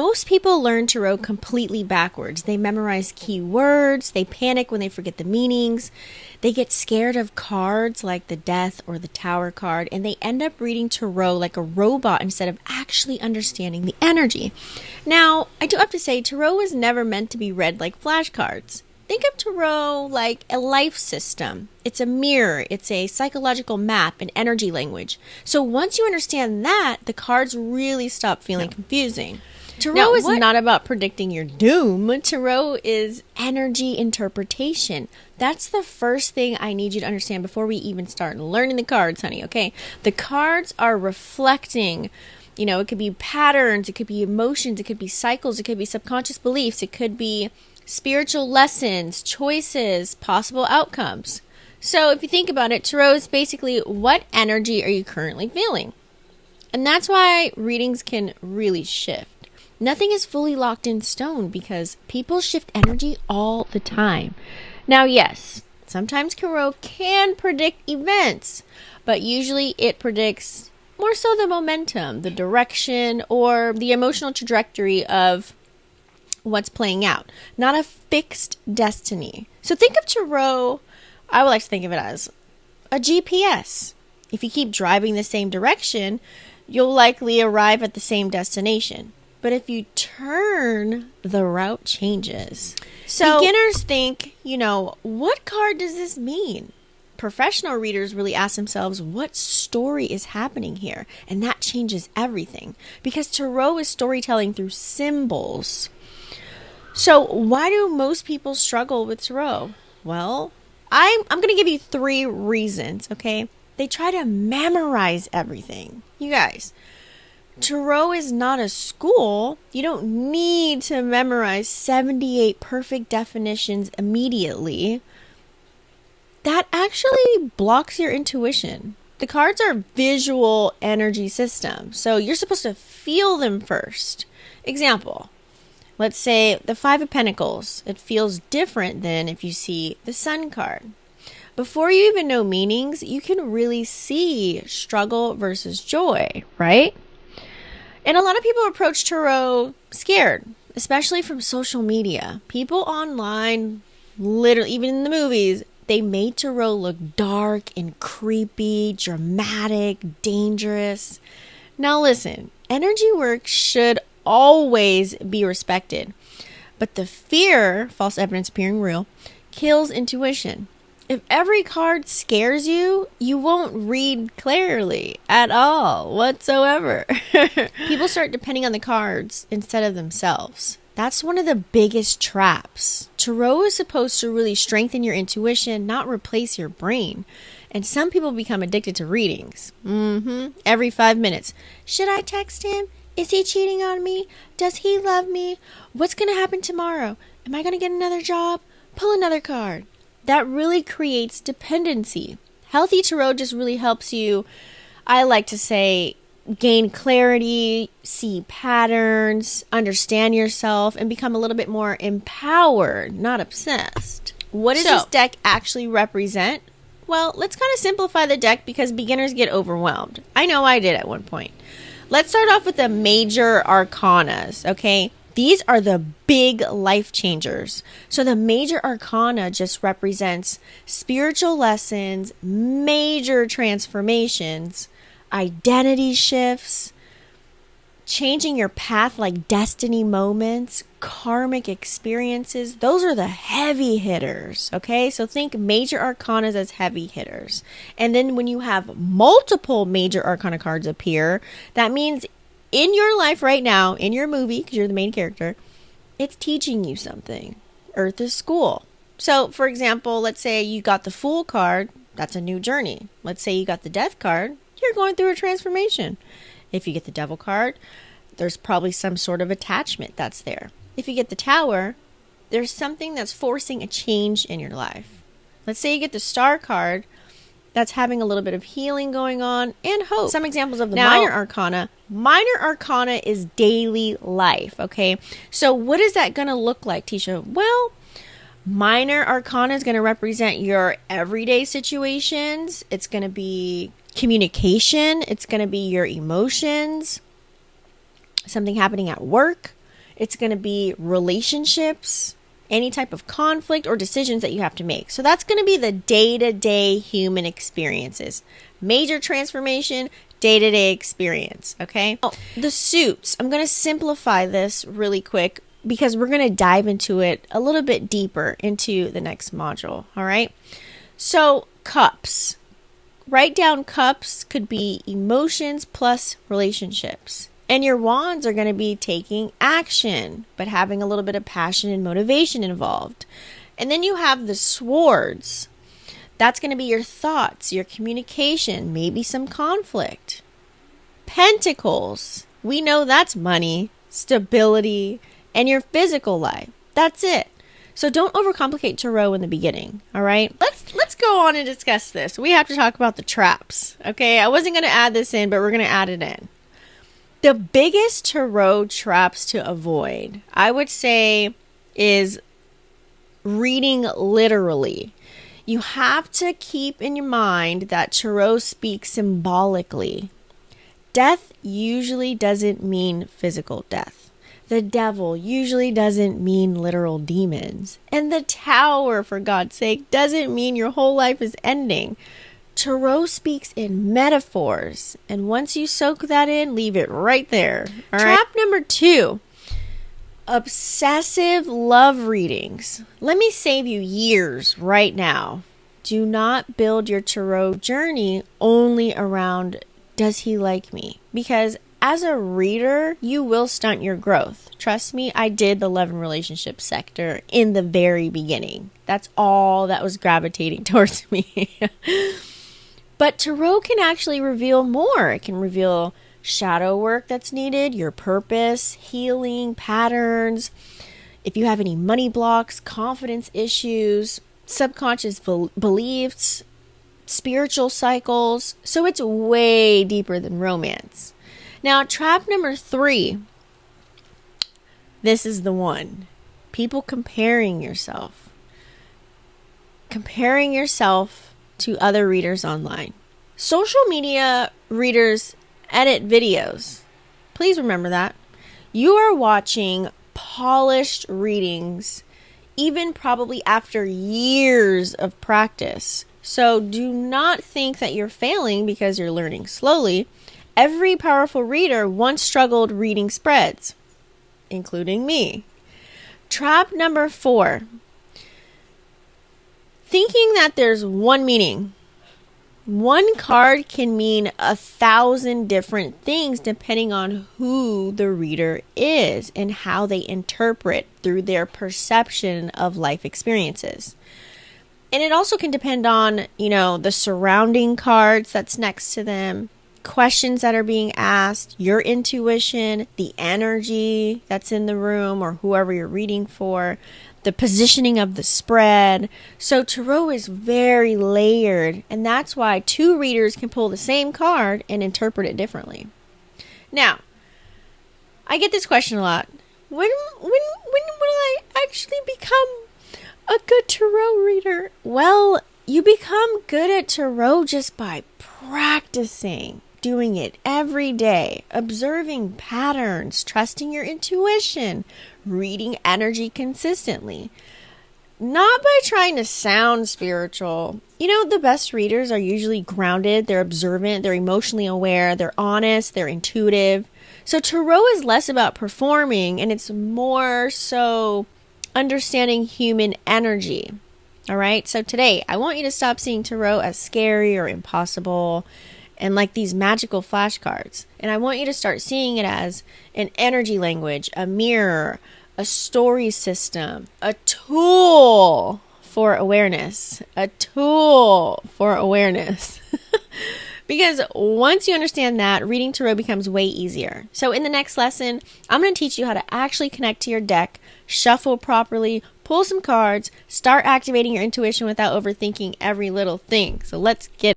most people learn tarot completely backwards. They memorize key words, they panic when they forget the meanings, they get scared of cards like the Death or the Tower card, and they end up reading tarot like a robot instead of actually understanding the energy. Now, I do have to say, tarot was never meant to be read like flashcards. Think of tarot like a life system. It's a mirror. It's a psychological map, an energy language. So once you understand that, the cards really stop feeling confusing. Tarot is not about predicting your doom. Tarot is energy interpretation. That's the first thing I need you to understand before we even start learning the cards, honey, okay? The cards are reflecting, it could be patterns, it could be emotions, it could be cycles, it could be subconscious beliefs, it could be spiritual lessons, choices, possible outcomes. So if you think about it, tarot is basically what energy are you currently feeling? And that's why readings can really shift. Nothing is fully locked in stone because people shift energy all the time. Now, yes, sometimes tarot can predict events, but usually it predicts more so the momentum, the direction, or the emotional trajectory of what's playing out, not a fixed destiny. So think of tarot, I would like to think of it as a GPS. If you keep driving the same direction, you'll likely arrive at the same destination. But if you turn, the route changes. So beginners think, what card does this mean? Professional readers really ask themselves, what story is happening here? And that changes everything because tarot is storytelling through symbols. So why do most people struggle with tarot? Well, I'm going to give you 3 reasons, okay? They try to memorize everything. You guys, tarot is not a school. You don't need to memorize 78 perfect definitions immediately. That actually blocks your intuition. The cards are visual energy systems, so you're supposed to feel them first. Example. Let's say the 5 of Pentacles. It feels different than if you see the Sun card. Before you even know meanings, you can really see struggle versus joy, right? And a lot of people approach tarot scared, especially from social media. People online, literally, even in the movies, they made tarot look dark and creepy, dramatic, dangerous. Now listen, energy work should always be respected. But the fear, false evidence appearing real, kills intuition. If every card scares you, you won't read clearly at all whatsoever. People start depending on the cards instead of themselves. That's one of the biggest traps. Tarot is supposed to really strengthen your intuition, not replace your brain. And some people become addicted to readings. Every 5 minutes. Should I text him? Is he cheating on me? Does he love me? What's going to happen tomorrow? Am I going to get another job? Pull another card. That really creates dependency. Healthy tarot just really helps you, I like to say, gain clarity, see patterns, understand yourself, and become a little bit more empowered, not obsessed. What does this deck actually represent? Well, let's kind of simplify the deck because beginners get overwhelmed. I know I did at one point. Let's start off with the major arcanas, okay? These are the big life changers. So the major arcana just represents spiritual lessons, major transformations, identity shifts, changing your path like destiny moments, karmic experiences. Those are the heavy hitters, okay? So think major arcanas as heavy hitters. And then when you have multiple major arcana cards appear, that means in your life right now, in your movie, because you're the main character, it's teaching you something. Earth is school. So, for example, let's say you got the Fool card. That's a new journey. Let's say you got the Death card. You're going through a transformation. If you get the Devil card, there's probably some sort of attachment that's there. If you get the Tower, there's something that's forcing a change in your life. Let's say you get the Star card. That's having a little bit of healing going on and hope. Some examples of the minor arcana. Minor arcana is daily life, okay? So what is that going to look like, Tisha? Well, minor arcana is going to represent your everyday situations. It's going to be communication. It's going to be your emotions. Something happening at work. It's going to be relationships, any type of conflict or decisions that you have to make. So that's going to be the day-to-day human experiences. Major transformation, day-to-day experience, okay? Oh, the suits. I'm going to simplify this really quick because we're going to dive into it a little bit deeper into the next module, all right? So, cups. Write down cups could be emotions plus relationships. And your wands are going to be taking action, but having a little bit of passion and motivation involved. And then you have the swords. That's going to be your thoughts, your communication, maybe some conflict. Pentacles. We know that's money, stability, and your physical life. That's it. So don't overcomplicate tarot in the beginning, all right? Let's go on and discuss this. We have to talk about the traps, okay? I wasn't going to add this in, but we're going to add it in. The biggest tarot traps to avoid, I would say, is reading literally. You have to keep in your mind that tarot speaks symbolically. Death usually doesn't mean physical death. The devil usually doesn't mean literal demons. And the tower, for God's sake, doesn't mean your whole life is ending. Tarot speaks in metaphors. And once you soak that in, leave it right there. All right? Trap number 2. Obsessive love readings. Let me save you years right now. Do not build your tarot journey only around, does he like me? Because as a reader, you will stunt your growth. Trust me, I did the love and relationship sector in the very beginning. That's all that was gravitating towards me. But tarot can actually reveal more. It can reveal shadow work that's needed, your purpose, healing, patterns. If you have any money blocks, confidence issues, subconscious beliefs, spiritual cycles. So it's way deeper than romance. Now, trap number 3. This is the one. People comparing yourself. Comparing yourself to other readers online. Social media readers edit videos. Please remember that. You are watching polished readings, even probably after years of practice. So do not think that you're failing because you're learning slowly. Every powerful reader once struggled reading spreads, including me. Trap number 4. Thinking that there's one meaning. One card can mean 1,000 different things depending on who the reader is and how they interpret through their perception of life experiences. And it also can depend on, the surrounding cards that's next to them, questions that are being asked, your intuition, the energy that's in the room or whoever you're reading for, the positioning of the spread. So tarot is very layered, and that's why 2 readers can pull the same card and interpret it differently. Now, I get this question a lot. When will I actually become a good tarot reader? Well, you become good at tarot just by practicing. Doing it every day, observing patterns, trusting your intuition, reading energy consistently. Not by trying to sound spiritual. The best readers are usually grounded, they're observant, they're emotionally aware, they're honest, they're intuitive. So tarot is less about performing and it's more so understanding human energy. All right? So today, I want you to stop seeing tarot as scary or impossible and like these magical flashcards. And I want you to start seeing it as an energy language, a mirror, a story system, a tool for awareness. A tool for awareness. Because once you understand that, reading tarot becomes way easier. So in the next lesson, I'm going to teach you how to actually connect to your deck, shuffle properly, pull some cards, start activating your intuition without overthinking every little thing. So let's get